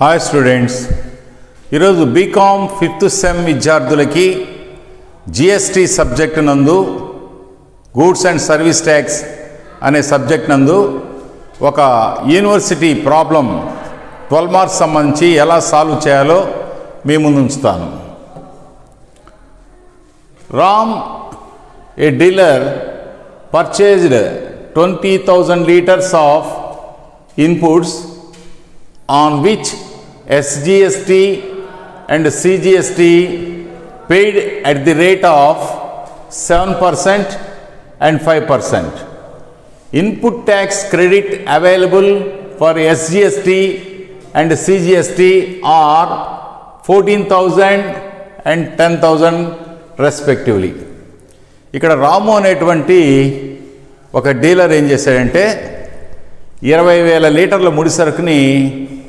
Hi students, ఈరోజు BCom 5th sem విద్యార్థులకి GST subject నందు గూడ్స్ అండ్ సర్వీస్ ట్యాక్స్ అనే సబ్జెక్ట్ నందు ఒక యూనివర్సిటీ ప్రాబ్లం 12 మార్క్స్ సంబంధించి ఎలా సాల్వ్ చేయాలో మీ ముందు ఉంచుతాను. రామ్, ఏ dealer purchased 20,000 liters of inputs on which SGST and CGST paid at the rate of 7% and 5%. Input tax credit available for SGST and CGST are 14,000 and 10,000 respectively. ఇక్కడ రాము అనేటువంటి ఒక dealer ఏం చేశాడంటే 20,000 లీటర్ల ముడి సరుకుని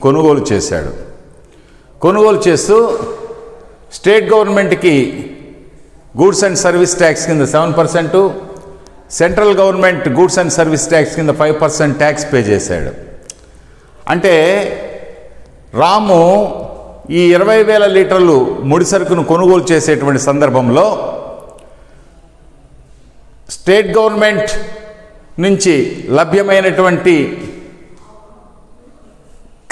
కొనుగోలు చేశాడు. కొనుగోలు చేస్తూ స్టేట్ గవర్నమెంట్కి గూడ్స్ అండ్ సర్వీస్ ట్యాక్స్ కింద 7%, central government goods and service tax కింద 5% ట్యాక్స్ పే చేశాడు. అంటే రాము ఈ 20,000 లీటర్లు ముడి సరుకును కొనుగోలు చేసేటువంటి సందర్భంలో స్టేట్ గవర్నమెంట్ నుంచి లభ్యమైనటువంటి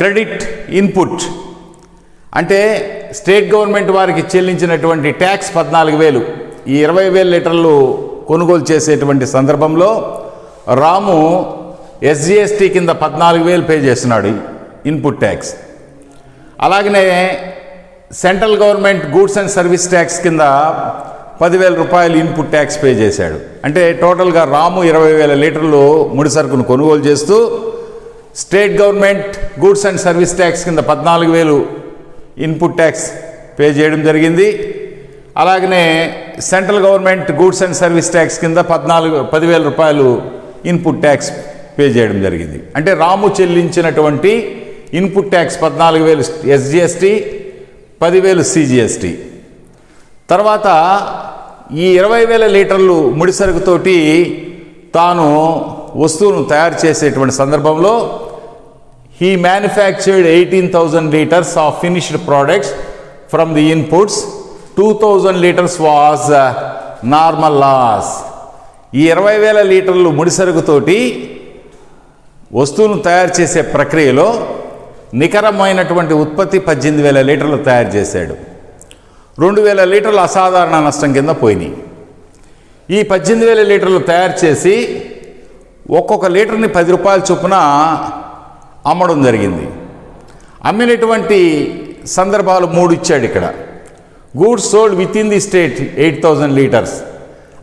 క్రెడిట్ ఇన్పుట్ అంటే స్టేట్ గవర్నమెంట్ వారికి చెల్లించినటువంటి ట్యాక్స్ 14,000. ఈ 20,000 లీటర్లు కొనుగోలు చేసేటువంటి సందర్భంలో రాము ఎస్జిఎస్టీ కింద 14,000 పే చేస్తున్నాడు ఇన్పుట్ ట్యాక్స్. అలాగనే central government goods and service tax కింద 10,000 రూపాయలు ఇన్పుట్ ట్యాక్స్ పే చేశాడు. అంటే టోటల్గా రాము 20,000 లీటర్లు ముడి సరుకును కొనుగోలు చేస్తూ state government goods and service tax కింద 14,000 ఇన్పుట్ ట్యాక్స్ పే చేయడం జరిగింది. అలాగనే central government goods and service tax కింద 10,000 రూపాయలు ఇన్పుట్ ట్యాక్స్ పే చేయడం జరిగింది. అంటే రాము చెల్లించినటువంటి ఇన్పుట్ ట్యాక్స్ 14,000 ఎస్జిఎస్టీ, 10,000 సిజిఎస్టీ. తర్వాత ఈ 20,000 లీటర్లు ముడి సరుకుతోటి తాను వస్తువును తయారు చేసేటువంటి సందర్భంలో he manufactured 18,000 liters of finished products from the inputs. 2,000 liters was normal loss. ఈ 20,000 లీటర్లు ముడి సరుకుతోటి వస్తువును తయారు చేసే ప్రక్రియలో నికరమైనటువంటి ఉత్పత్తి 18,000 లీటర్లు తయారు చేశాడు. 2,000 లీటర్లు అసాధారణ నష్టం కింద పోయినాయి. ఈ 18,000 లీటర్లు తయారు చేసి ఒక్కొక్క లీటర్ని 10 రూపాయల చొప్పున అమ్మడం జరిగింది. అమ్మినటువంటి సందర్భాలు 3 ఇచ్చాడు ఇక్కడ. Goods sold with in the state 8,000 litres,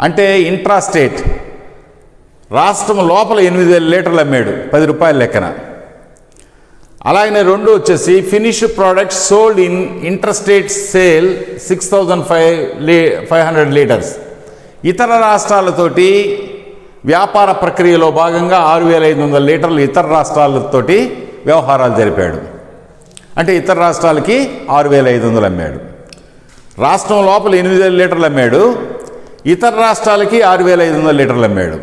అంటే ఇంట్రా స్టేట్ రాష్ట్రం లోపల 8,000 లీటర్లు అమ్మాడు 10 రూపాయల లెక్కన. అలాగనే 2 వచ్చేసి finished products sold in inter state sale 6,500 litres. ఇతర రాష్ట్రాలతోటి వ్యాపార ప్రక్రియలో భాగంగా 6,500 లీటర్లు ఇతర రాష్ట్రాలతోటి వ్యవహారాలు జరిపాడు. అంటే ఇతర రాష్ట్రాలకి 6,500 అమ్మాడు. రాష్ట్రం లోపల 8,000 లీటర్లు అమ్మాడు, ఇతర రాష్ట్రాలకి 6,500 లీటర్లు అమ్మాడు.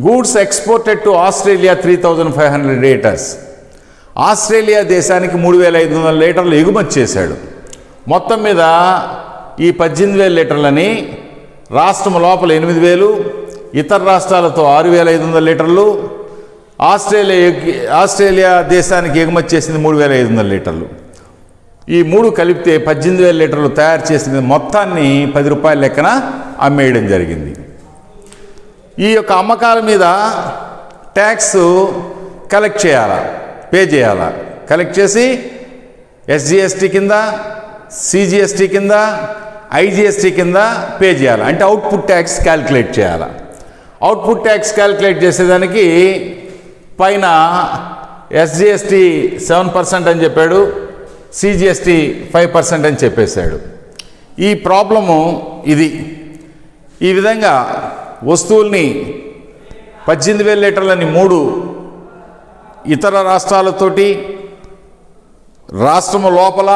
Goods exported to Australia 3,500 litres. Australia దేశానికి 3,500 లీటర్లు ఎగుమతి చేశాడు. మొత్తం మీద ఈ 18,000 లీటర్లని రాష్ట్రం లోపల 8,000, ఇతర రాష్ట్రాలతో 6,500 లీటర్లు, ఆస్ట్రేలియా దేశానికి ఎగుమతి చేసింది 3,500 లీటర్లు. ఈ 3 కలిపితే 18,000 లీటర్లు తయారు చేసిన మొత్తాన్ని 10 రూపాయల లెక్కన అమ్మేయడం జరిగింది. ఈ యొక్క అమ్మకాల మీద ట్యాక్స్ కలెక్ట్ చేయాలా, పే చేయాలా? కలెక్ట్ చేసి ఎస్జిఎస్టీ కింద, సిజిఎస్టీ కింద, ఐజిఎస్టీ కింద పే చేయాలి. అంటే అవుట్పుట్ ట్యాక్స్ క్యాల్కులేట్ చేయాలి. అవుట్పుట్ ట్యాక్స్ క్యాల్కులేట్ చేసేదానికి పైన ఎస్జిఎస్టీ 7% అని చెప్పాడు, సిజిఎస్టీ 5% అని చెప్పేశాడు. ఈ ప్రాబ్లము ఇది. ఈ విధంగా వస్తువుల్ని 18,000 లీటర్లని 3 ఇతర రాష్ట్రాలతోటి, రాష్ట్రం లోపల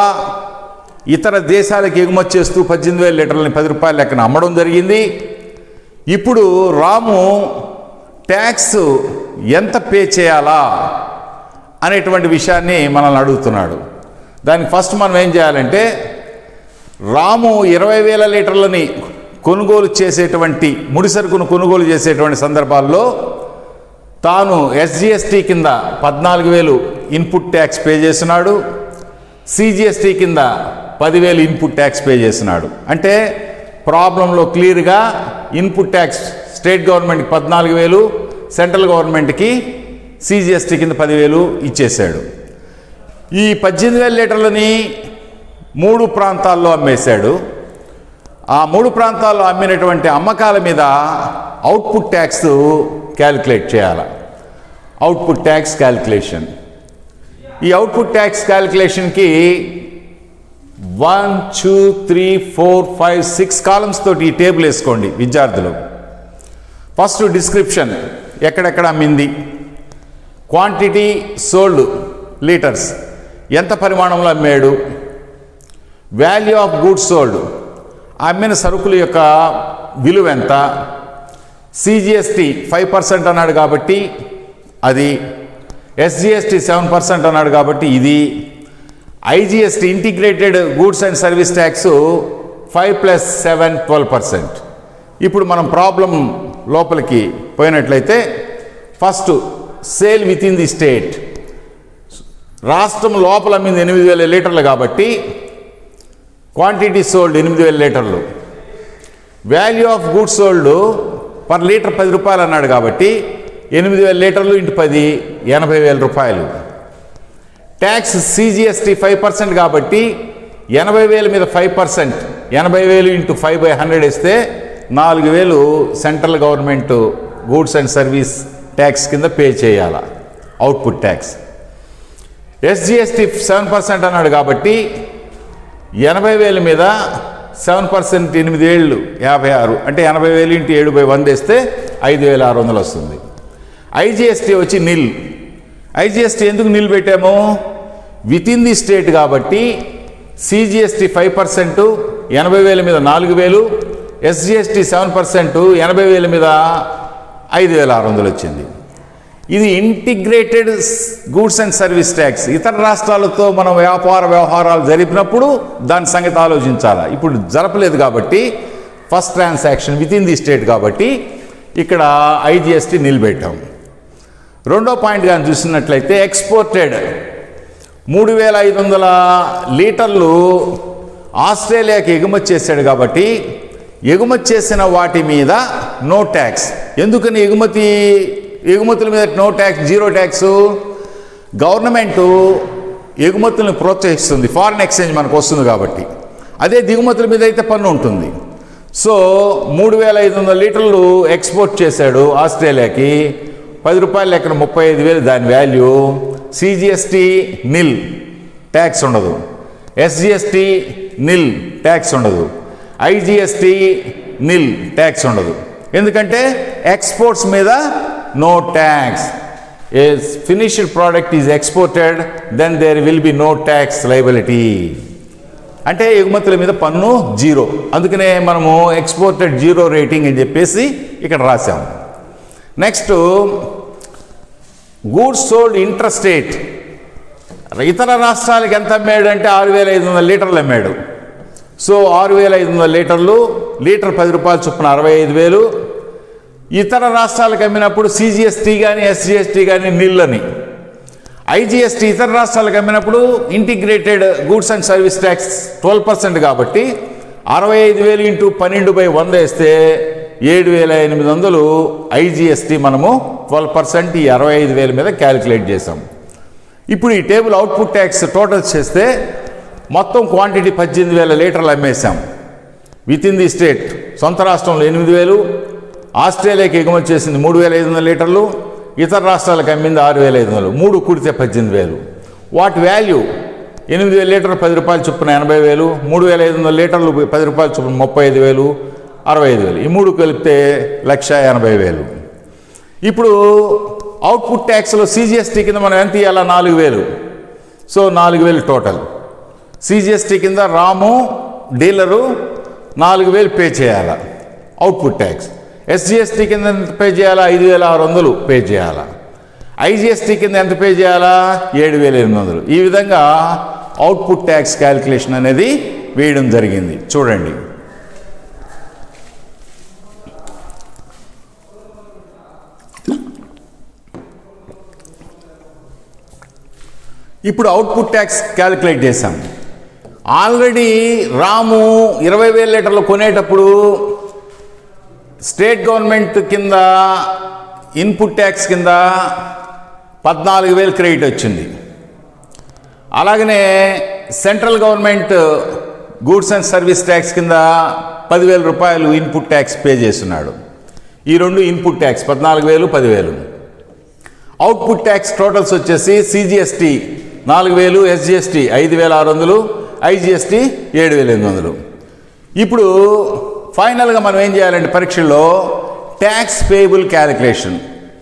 ఇతర దేశాలకు ఎగుమతి చేస్తూ 18,000 లీటర్లని 10 రూపాయల లెక్కన అమ్మడం జరిగింది. ఇప్పుడు రాము ట్యాక్స్ ఎంత పే చేయాలా అనేటువంటి విషయాన్ని మనల్ని అడుగుతున్నాడు. దానికి ఫస్ట్ మనం ఏం చేయాలంటే, రాము 20,000 లీటర్లని కొనుగోలు చేసేటువంటి ముడి సరుకును కొనుగోలు చేసేటువంటి సందర్భాల్లో తాను ఎస్జిఎస్టీ కింద 14,000 ఇన్పుట్ ట్యాక్స్ పే చేస్తున్నాడు, సిజిఎస్టీ కింద 10,000 ఇన్పుట్ ట్యాక్స్ పే చేస్తున్నాడు. అంటే ప్రాబ్లంలో క్లియర్గా ఇన్పుట్ ట్యాక్స్ స్టేట్ గవర్నమెంట్కి 14,000, సెంట్రల్ గవర్నమెంట్కి సిజిఎస్టీ కింద 10,000 ఇచ్చేశాడు. ఈ 18,000 లీటర్లని 3 ప్రాంతాల్లో అమ్మేశాడు. ఆ 3 ప్రాంతాల్లో అమ్మినటువంటి అమ్మకాల మీద అవుట్పుట్ ట్యాక్స్ క్యాలిక్యులేట్ చేయాలి. Output tax calculation. ఈ అవుట్పుట్ ట్యాక్స్ క్యాలిక్యులేషన్కి 1, 2, 3, 4, 5, 6 కాలమ్స్ తోటి ఈ టేబుల్ వేసుకోండి విద్యార్థులు. ఫస్ట్ డిస్క్రిప్షన్, ఎక్కడెక్కడ అమ్మింది, క్వాంటిటీ సోల్డ్ లీటర్స్, ఎంత పరిమాణంలో అమ్మాడు, వాల్యూ ఆఫ్ గూడ్స్ సోల్డ్, అమ్మిన సరుకుల యొక్క విలువ ఎంత, సిజిఎస్టీ 5% అన్నాడు కాబట్టి అది, ఎస్జిఎస్టీ 7% అన్నాడు కాబట్టి ఇది, IGST integrated goods and service tax 5 + 7 12%. ఇప్పుడు మనం ప్రాబ్లం లోపలికి పోయినట్లయితే first sale with in the state, రాష్ట్రం లోపల అమ్మింది 8,000 లీటర్లు కాబట్టి క్వాంటిటీ సోల్డ్ 8,000 లీటర్లు, value of goods sold per litre 10 రూపాయలు అన్నాడు కాబట్టి 8,000 లీటర్లు ఇంటూ 10 80,000 రూపాయలు. ట్యాక్స్ సిజిఎస్టీ 5% కాబట్టి 80,000 మీద 5%, 80,000 ఇంటూ 5/100 వేస్తే 4,000 central government goods and service tax కింద పే చేయాలి, అవుట్పుట్ ట్యాక్స్. ఎస్జిఎస్టీ 7% అన్నాడు కాబట్టి 80,000 మీద 7% 8,000 56, అంటే 80,000 ఇంటూ 7/100 వేస్తే 5,600 వస్తుంది. ఐజిఎస్టీ వచ్చి నిల్. ఐజిఎస్టీ ఎందుకు నిల్ పెట్టాము, విత్ ఇన్ ది స్టేట్ కాబట్టి సిజిఎస్టీ 5%, 80,000 మీద 4,000, ఎస్జిఎస్టీ 7%, 80,000 మీద 5,600 వచ్చింది. ఇది integrated goods and service tax. ఇతర రాష్ట్రాలతో మనం వ్యాపార వ్యవహారాలు జరిపినప్పుడు దాని సంగతి ఆలోచించాలి. ఇప్పుడు జరపలేదు కాబట్టి first transaction with in the state కాబట్టి ఇక్కడ ఐజిఎస్టీ నిలబెట్టాం. రెండో పాయింట్ కానీ చూసినట్లయితే ఎక్స్పోర్టెడ్ 3,500 లీటర్లు ఆస్ట్రేలియాకి ఎగుమతి చేశాడు కాబట్టి ఎగుమతి చేసిన వాటి మీద నో ట్యాక్స్. ఎందుకని ఎగుమతుల మీద no tax, zero tax? Government ఎగుమతులను ప్రోత్సహిస్తుంది, ఫారిన్ ఎక్స్చేంజ్ మనకు వస్తుంది కాబట్టి. అదే దిగుమతుల మీద అయితే పన్ను ఉంటుంది. సో 3,500 లీటర్లు ఎక్స్పోర్ట్ చేశాడు ఆస్ట్రేలియాకి, 10 రూపాయలు లెక్కన 35,000 దాని వాల్యూ. సిజిఎస్టీ నిల్, ట్యాక్స్ ఉండదు. ఎస్జిఎస్టీ నిల్, ట్యాక్స్ ఉండదు. ఐజిఎస్టీ నిల్, ట్యాక్స్ ఉండదు. ఎందుకంటే ఎక్స్పోర్ట్స్ మీద no tax. A finished product is exported, then there will be no tax liability. అంటే ఎగుమతుల మీద పన్ను జీరో. అందుకనే మనము ఎక్స్పోర్టెడ్ జీరో రేటింగ్ అని చెప్పేసి ఇక్కడ రాసాము. Next goods sold interstate. ఇతర రాష్ట్రాలకు ఎంత అమ్మాడు అంటే 6,500 లీటర్లు అమ్మాడు. సో 6,500 లీటర్లు, లీటర్ 10 రూపాయల చొప్పున 65,000. ఇతర రాష్ట్రాలకు అమ్మినప్పుడు సిజిఎస్టీ కానీ ఎస్జిఎస్టీ కానీ నిల్ అని. ఐజిఎస్టీ ఇతర రాష్ట్రాలకు అమ్మినప్పుడు integrated goods and service tax 12% కాబట్టి 65,000 ఇంటూ 12/100 వేస్తే 7,800 ఐజిఎస్టీ మనము 12% ఈ 65,000 మీద క్యాలిక్యులేట్ చేసాం. ఇప్పుడు ఈ టేబుల్ అవుట్పుట్ ట్యాక్స్ టోటల్ చేస్తే మొత్తం క్వాంటిటీ 18,000 లీటర్లు అమ్మేశాం విత్ ఇన్ ది స్టేట్. సొంత రాష్ట్రంలో 8,000, ఆస్ట్రేలియాకి ఎగుమతి చేసింది 3,500 లీటర్లు, ఇతర రాష్ట్రాలకు అమ్మింది 6,500, 3 కూడితే 18,000. వాటి వాల్యూ 8,000 లీటర్లు 10 రూపాయల చొప్పున 80,000, 3,500 లీటర్లు 10 రూపాయల చొప్పున 35,000, 65,000. ఈ 3 కలిపితే 1,80,000. ఇప్పుడు అవుట్పుట్ ట్యాక్స్లో సిజిఎస్టీ కింద మనం ఎంత ఇవ్వాలా? 4,000. So 4,000 total. సిజిఎస్టీ కింద రాము డీలరు 4,000 పే చేయాలా అవుట్పుట్ ట్యాక్స్. ఎస్జిఎస్టీ కింద పే చేయాలా? 5,600 పే చేయాలా. ఐజిఎస్టీ కింద ఎంత పే చేయాలా? 7,800. ఈ విధంగా అవుట్పుట్ ట్యాక్స్ క్యాలిక్యులేషన్ అనేది వేయడం జరిగింది. చూడండి, ఇప్పుడు అవుట్పుట్ ట్యాక్స్ క్యాలిక్యులేట్ చేశాం. ఆల్రెడీ రాము 20,000 లీటర్లు కొనేటప్పుడు స్టేట్ గవర్నమెంట్ కింద ఇన్పుట్ ట్యాక్స్ కింద 14,000 క్రెడిట్ వచ్చింది. అలాగనే central government goods and service tax కింద 10,000 రూపాయలు ఇన్పుట్ ట్యాక్స్ పే చేస్తున్నాడు. ఈ రెండు input tax 14,000, 10,000. Output tax totals వచ్చేసి సిజిఎస్టీ 4,000, ఎస్జిఎస్టీ 5,600, ఐజిఎస్టీ 7,800. ఇప్పుడు ఫైనల్గా మనం ఏం చేయాలంటే పరీక్షల్లో ట్యాక్స్ పేయబుల్ క్యాలిక్యులేషన్,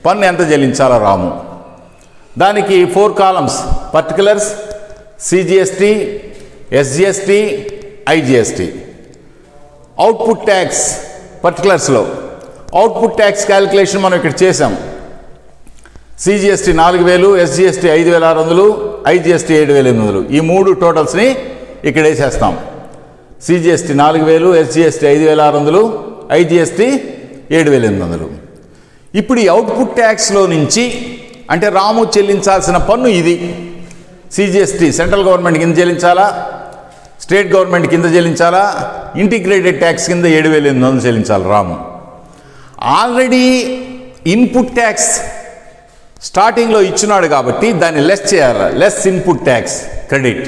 పన్ను ఎంత చెల్లించాలో రాము, దానికి 4 columns particulars, CGST, SGST, IGST. Output tax పర్టికులర్స్లో అవుట్పుట్ ట్యాక్స్ క్యాలిక్యులేషన్ మనం ఇక్కడ చేసాం. CGST 4,000, SGST 5,600, IGST 7,800. ఈ 3 టోటల్స్ని ఇక్కడ వేసేస్తాం. CGST 4,000, SGST 5,600, IGST 7,800. ఇప్పుడు ఈ అవుట్పుట్ ట్యాక్స్లో నుంచి అంటే రాము చెల్లించాల్సిన పన్ను ఇది. సిజిఎస్టీ సెంట్రల్ గవర్నమెంట్ కింద చెల్లించాలా, స్టేట్ గవర్నమెంట్ కింద చెల్లించాలా, ఇంటిగ్రేటెడ్ ట్యాక్స్ కింద 7,800 చెల్లించాలి రాము. ఆల్రెడీ ఇన్పుట్ ట్యాక్స్ స్టార్టింగ్లో ఇచ్చినాడు కాబట్టి దాన్ని లెస్ చేయాలి, less input tax credit.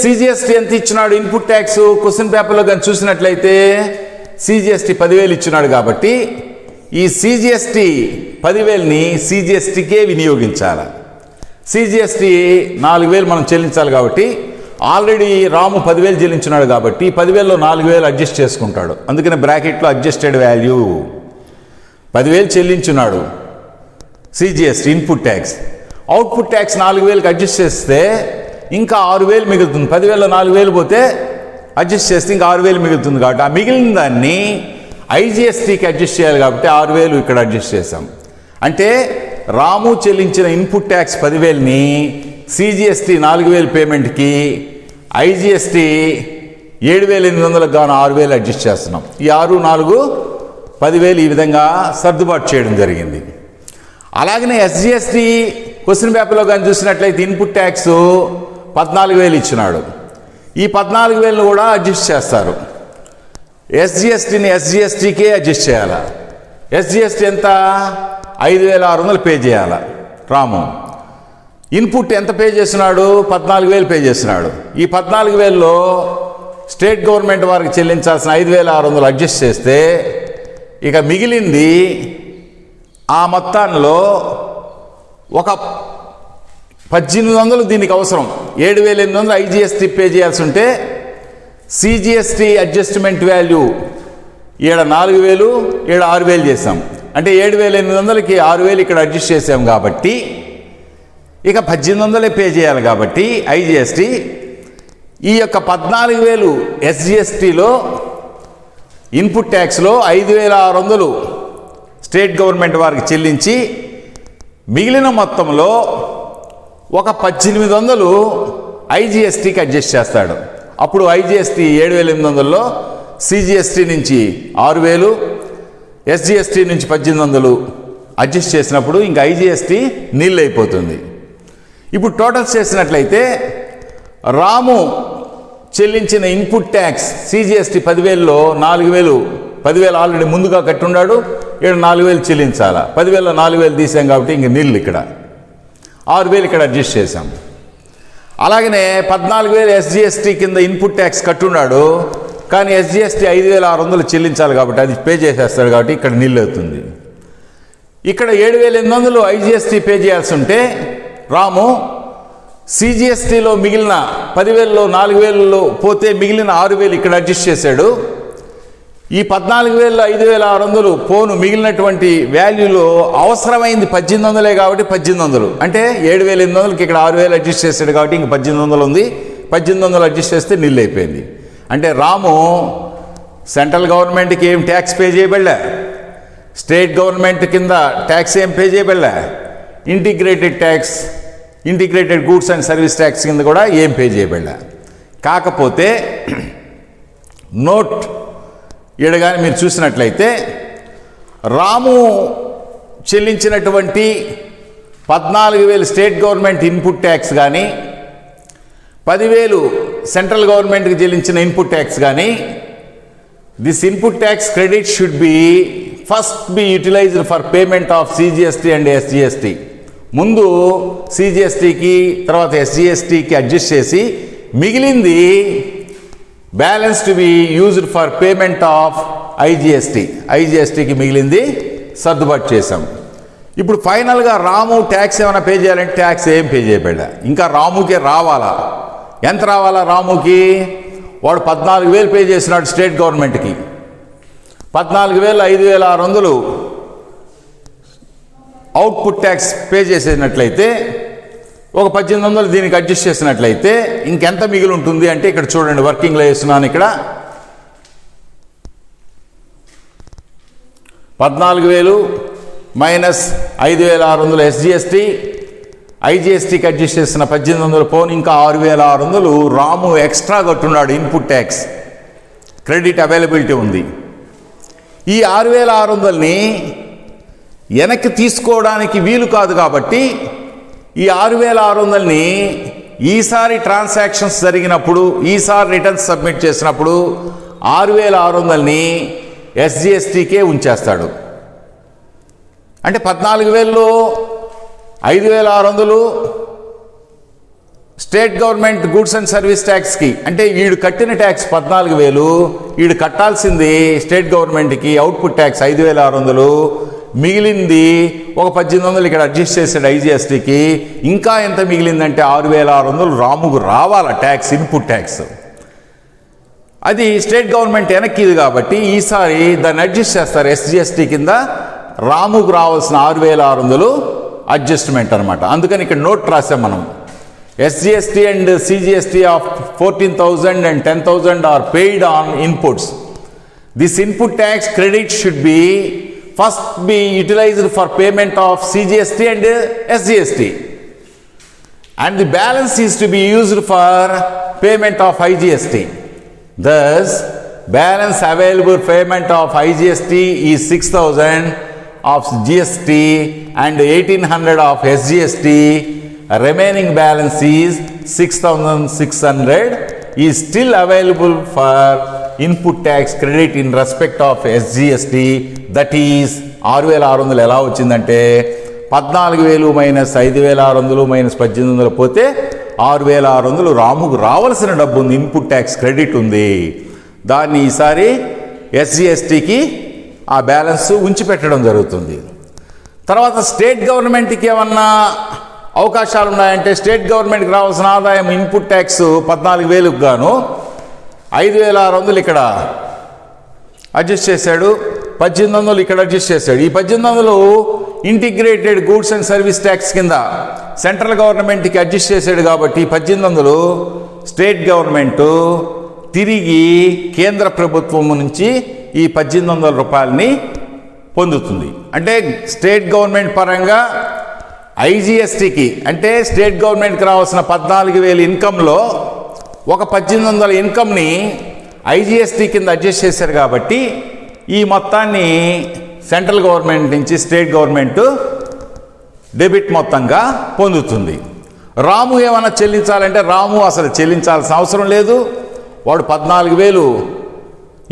CGST ఎంత ఇచ్చినాడు ఇన్పుట్ ట్యాక్స్? క్వశ్చన్ పేపర్లో కానీ చూసినట్లయితే సిజిఎస్టీ 10,000 ఇచ్చినాడు కాబట్టి ఈ సిజిఎస్టీ 10,000ని సిజిఎస్టీకే వినియోగించాలి. సిజిఎస్టీ 4,000 మనం చెల్లించాలి కాబట్టి ఆల్రెడీ రాము 10,000 చెల్లించినాడు కాబట్టి 10,000లో 4,000 అడ్జస్ట్ చేసుకుంటాడు. అందుకని బ్రాకెట్లో అడ్జస్టెడ్ వాల్యూ 10,000 చెల్లించున్నాడు CGST input tax. Output tax 4,000కి అడ్జస్ట్ చేస్తే ఇంకా 6,000 మిగులుతుంది. 10,000లో 4,000 పోతే అడ్జస్ట్ చేస్తే ఇంకా 6,000 మిగులుతుంది కాబట్టి ఆ మిగిలిన దాన్ని ఐజిఎస్టీకి అడ్జస్ట్ చేయాలి కాబట్టి 6,000 ఇక్కడ అడ్జస్ట్ చేసాం. అంటే రాము చెల్లించిన ఇన్పుట్ ట్యాక్స్ 10,000ని సిజిఎస్టీ 4,000 పేమెంట్కి ఐజిఎస్టీ 7,800కు గాను 6,000 అడ్జస్ట్ చేస్తున్నాం. ఈ 6, 4, 10,000 ఈ విధంగా సర్దుబాటు చేయడం జరిగింది. అలాగనే ఎస్జిఎస్టీ క్వశ్చన్ పేపర్లో కానీ చూసినట్లయితే ఇన్పుట్ ట్యాక్స్ 14,000 ఇచ్చినాడు. ఈ 14,000ను కూడా అడ్జస్ట్ చేస్తారు. ఎస్జిఎస్టీని ఎస్జిఎస్టీకే అడ్జస్ట్ చేయాలి. ఎస్జిఎస్టీ ఎంత? 5,600 పే చేయాలి రాము. ఇన్పుట్ ఎంత పే చేస్తున్నాడు? 14,000 పే చేస్తున్నాడు. ఈ 14,000లో స్టేట్ గవర్నమెంట్ వారికి చెల్లించాల్సిన 5,600 అడ్జస్ట్ చేస్తే ఇక మిగిలింది ఆ మొత్తాల్లో ఒక 1,800 దీనికి అవసరం. 7,800 ఐజిఎస్టీ పే చేయాల్సి ఉంటే సిజిఎస్టీ అడ్జస్ట్మెంట్ వాల్యూ ఈడ 4,000, ఈడ 6,000 చేసాం. అంటే 7,800కి 6,000 ఇక్కడ అడ్జస్ట్ చేసాం కాబట్టి ఇక 1,800 పే చేయాలి కాబట్టి ఐజిఎస్టీ ఈ యొక్క 14,000 ఎస్జిఎస్టీలో ఇన్పుట్ ట్యాక్స్లో 5,600 స్టేట్ గవర్నమెంట్ వారికి చెల్లించి మిగిలిన మొత్తంలో ఒక 1,800 ఐజిఎస్టీకి అడ్జస్ట్ చేస్తాడు. అప్పుడు ఐజిఎస్టీ 7,800లో సిజిఎస్టీ నుంచి 6,000, ఎస్జిఎస్టీ నుంచి 1,800 అడ్జస్ట్ చేసినప్పుడు ఇంకా ఐజిఎస్టీ నీళ్ళు అయిపోతుంది. ఇప్పుడు టోటల్స్ చేసినట్లయితే రాము చెల్లించిన ఇన్పుట్ ట్యాక్స్ సిజిఎస్టీ 10,000లో 4,000, 10,000 ఆల్రెడీ ముందుగా కట్టున్నాడు. ఇక్కడ 4,000 చెల్లించాలా. 10,000లో 4,000 తీసాం కాబట్టి ఇంక నీళ్ళు ఇక్కడ 6,000 ఇక్కడ అడ్జస్ట్ చేసాం. అలాగనే 14,000 ఎస్జిఎస్టీ కింద ఇన్పుట్ ట్యాక్స్ కట్టున్నాడు. కానీ ఎస్జిఎస్టీ 5,600 చెల్లించాలి కాబట్టి అది పే చేసేస్తాడు కాబట్టి ఇక్కడ నీళ్ళు అవుతుంది. ఇక్కడ 7,800 ఐజిఎస్టీ పే చేయాల్సి ఉంటే రాము సిజిఎస్టీలో మిగిలిన 10,000లో 4,000 పోతే మిగిలిన 6,000 ఇక్కడ అడ్జస్ట్ చేశాడు. ఈ 14,000లో 5,600 పోను మిగిలినటువంటి వాల్యూలో అవసరమైంది 1,800 కాబట్టి 1,800 అంటే 7,800కి ఇక్కడ 6,000 అడ్జస్ట్ చేశాడు కాబట్టి ఇంక 1,800 ఉంది. 1,800 అడ్జస్ట్ చేస్తే నీళ్ళు అయిపోయింది. అంటే రాము సెంట్రల్ గవర్నమెంట్కి ఏం ట్యాక్స్ పే చేయబడలే, స్టేట్ గవర్నమెంట్ కింద ట్యాక్స్ ఏం పే చేయబడలే, integrated goods and service tax కింద కూడా ఏం పే చేయబడలే. కాకపోతే నోట్ ఈడగాని మీరు చూసినట్లయితే రాము చెల్లించినటువంటి 14,000 స్టేట్ గవర్నమెంట్ ఇన్పుట్ ట్యాక్స్ కానీ 10,000 సెంట్రల్ గవర్నమెంట్కి చెల్లించిన ఇన్పుట్ ట్యాక్స్ కానీ this input tax credit should be first be utilised for payment of CGST and SGST. ముందు సిజిఎస్టీకి తర్వాత ఎస్జిఎస్టీకి అడ్జస్ట్ చేసి మిగిలింది balance to be used for payment of ఐజిఎస్టీకి మిగిలింది సర్దుబాటు చేశాం. ఇప్పుడు ఫైనల్గా రాము ట్యాక్స్ ఏమైనా పే చేయాలంటే ట్యాక్స్ ఏం పే చేయబడ్డా. ఇంకా రాముకే రావాలా. ఎంత రావాలా రాముకి? వాడు 14,000 పే చేసినాడు స్టేట్ గవర్నమెంట్కి. 14,000 5,600 అవుట్పుట్ ట్యాక్స్ పే చేసేసినట్లయితే ఒక 1,800 దీనికి అడ్జస్ట్ చేసినట్లయితే ఇంకెంత మిగిలి ఉంటుంది అంటే ఇక్కడ చూడండి, వర్కింగ్లో వేస్తున్నాను. ఇక్కడ 14,000 మైనస్ 5,600 ఎస్జిఎస్టీ, ఐజిఎస్టీకి అడ్జస్ట్ చేసిన 1,800 పోను ఇంకా 6,600 రాము ఎక్స్ట్రా కట్టున్నాడు. ఇన్పుట్ ట్యాక్స్ క్రెడిట్ అవైలబిలిటీ ఉంది. ఈ 6,600ని వెనక్కి తీసుకోవడానికి వీలు కాదు కాబట్టి ఈ 6,600ని ఈసారి ట్రాన్సాక్షన్స్ జరిగినప్పుడు, ఈసారి రిటర్న్స్ సబ్మిట్ చేసినప్పుడు 6,600ని ఎస్జిఎస్టీకే ఉంచేస్తాడు. అంటే 14,000లో 5,600 state government goods and service ట్యాక్స్కి, అంటే వీడు కట్టిన ట్యాక్స్ 14,000, వీడు కట్టాల్సింది స్టేట్ గవర్నమెంట్కి అవుట్పుట్ ట్యాక్స్ 5,600, మిగిలింది ఒక 1,800 ఇక్కడ అడ్జస్ట్ చేసాడు ఐజిఎస్టీకి. ఇంకా ఎంత మిగిలిందంటే 6,600 రాముకు రావాలా ట్యాక్స్, ఇన్పుట్ ట్యాక్స్. అది స్టేట్ గవర్నమెంట్ వెనక్కి ఇది కాబట్టి ఈసారి దాన్ని అడ్జస్ట్ చేస్తారు ఎస్జిఎస్టీ కింద. రాముకు రావాల్సిన 6,600 అడ్జస్ట్మెంట్ అనమాట. అందుకని ఇక్కడ నోట్ రాసాం మనం. SGST and CGST of 14,000 and 10,000 are paid on inputs. This input tax credit should be first be utilised for payment of CGST and SGST and the balance is to be used for payment of IGST. Thus, balance available payment of IGST is 6,000 of GST and 1,800 of SGST. Remaining balance is 6,600 is still available for input tax credit in respect of SGST. That is 6,600 ఎలా వచ్చిందంటే 14,000 minus 5,600 minus 1,800 పోతే 6,600 రాముకు రావాల్సిన డబ్బు ఉంది, input tax credit ఉంది. దాన్ని ఈసారి ఎస్జిఎస్టీకి ఆ బ్యాలెన్స్ ఉంచి పెట్టడం జరుగుతుంది. తర్వాత స్టేట్ గవర్నమెంట్కి ఏమన్నా అవకాశాలు ఉన్నాయంటే స్టేట్ గవర్నమెంట్కి రావాల్సిన ఆదాయం ఇన్పుట్ ట్యాక్స్ 14,000కు గాను 5,600 ఇక్కడ అడ్జస్ట్ చేశాడు, 1,800 ఇక్కడ అడ్జస్ట్ చేశాడు. ఈ 1,800 integrated goods and service tax కింద సెంట్రల్ గవర్నమెంట్కి అడ్జస్ట్ చేశాడు కాబట్టి 1,800 స్టేట్ గవర్నమెంటు తిరిగి కేంద్ర ప్రభుత్వం నుంచి ఈ 1,800 రూపాయలని పొందుతుంది. అంటే స్టేట్ గవర్నమెంట్ పరంగా ఐజిఎస్టీకి అంటే స్టేట్ గవర్నమెంట్కి రావాల్సిన 14,000 ఇన్కంలో ఒక 1,800 ఇన్కమ్ని ఐజిఎస్టీ కింద అడ్జస్ట్ చేశారు కాబట్టి ఈ మొత్తాన్ని సెంట్రల్ గవర్నమెంట్ నుంచి స్టేట్ గవర్నమెంట్ డెబిట్ మొత్తంగా పొందుతుంది. రాము ఏమైనా చెల్లించాలంటే రాము అసలు చెల్లించాల్సిన అవసరం లేదు. వాడు 14,000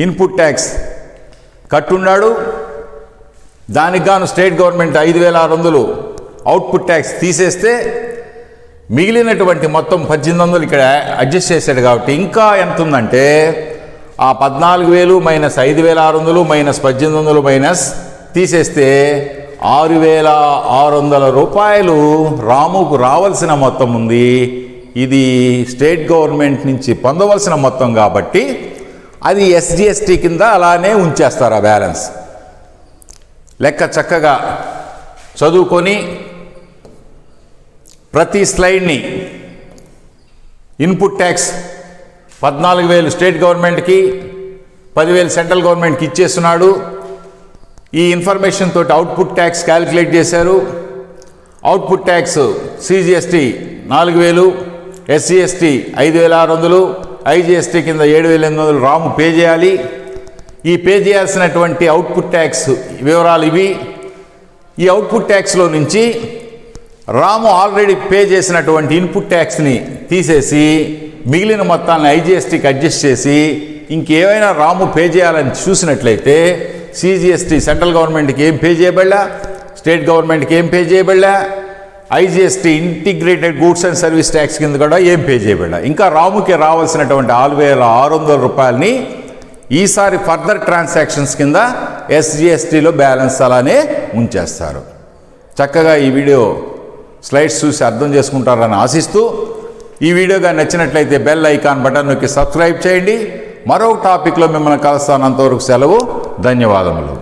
ఇన్పుట్ ట్యాక్స్ కట్టున్నాడు. దానికి గాను స్టేట్ గవర్నమెంట్ 5,600 అవుట్పుట్ ట్యాక్స్ తీసేస్తే మిగిలినటువంటి మొత్తం 1,800 ఇక్కడ అడ్జస్ట్ చేశాడు కాబట్టి ఇంకా ఎంత ఉందంటే ఆ 14,000 మైనస్ 5,600 మైనస్ 1,800 మైనస్ తీసేస్తే 6,600 రూపాయలు రాముకు రావాల్సిన మొత్తం ఉంది. ఇది స్టేట్ గవర్నమెంట్ నుంచి పొందవలసిన మొత్తం కాబట్టి అది ఎస్జిఎస్టీ కింద అలానే ఉంచేస్తారు. ఆ బ్యాలెన్స్ లెక్క చక్కగా చదువుకొని ప్రతి స్లైడ్ని ఇన్పుట్ ట్యాక్స్ 14,000 స్టేట్ గవర్నమెంట్కి 10,000 సెంట్రల్ గవర్నమెంట్కి ఇచ్చేస్తున్నాడు. ఈ ఇన్ఫర్మేషన్ తోటి అవుట్పుట్ ట్యాక్స్ క్యాలిక్యులేట్ చేశారు. Output tax CGST 4,000, SGST 5,600, IGST కింద 7,800 రాము పే చేయాలి. ఈ పే చేయాల్సినటువంటి అవుట్పుట్ ట్యాక్స్ వివరాలు ఇవి. ఈ అవుట్పుట్ ట్యాక్స్లో నుంచి రాము ఆల్రెడీ పే చేసినటువంటి ఇన్పుట్ ట్యాక్స్ని తీసేసి మిగిలిన మొత్తాన్ని IGSTకి అడ్జస్ట్ చేసి ఇంకేమైనా రాము పే చేయాలని చూసినట్లయితే CGST సెంట్రల్ గవర్నమెంట్కి ఏం పే చేయబడలా, స్టేట్ గవర్నమెంట్కి ఏం పే చేయబడలా, IGST integrated goods and service tax కింద కూడా ఏం పే చేయబడలా. ఇంకా రాముకి రావాల్సినటువంటి 6,600 రూపాయలని ఈసారి ఫర్దర్ ట్రాన్సాక్షన్స్ కింద SGSTలో బ్యాలెన్స్ అలానే ఉంచేస్తారు. చక్కగా ఈ వీడియో స్లైడ్స్ చూసి అర్థం చేసుకుంటారని ఆశిస్తూ, ఈ వీడియోగా నచ్చినట్లయితే బెల్ ఐకాన్ బటన్ నొక్కి సబ్స్క్రైబ్ చేయండి. మరొక టాపిక్లో మిమ్మల్ని కలుస్తాను. అంతవరకు సెలవు. ధన్యవాదములు.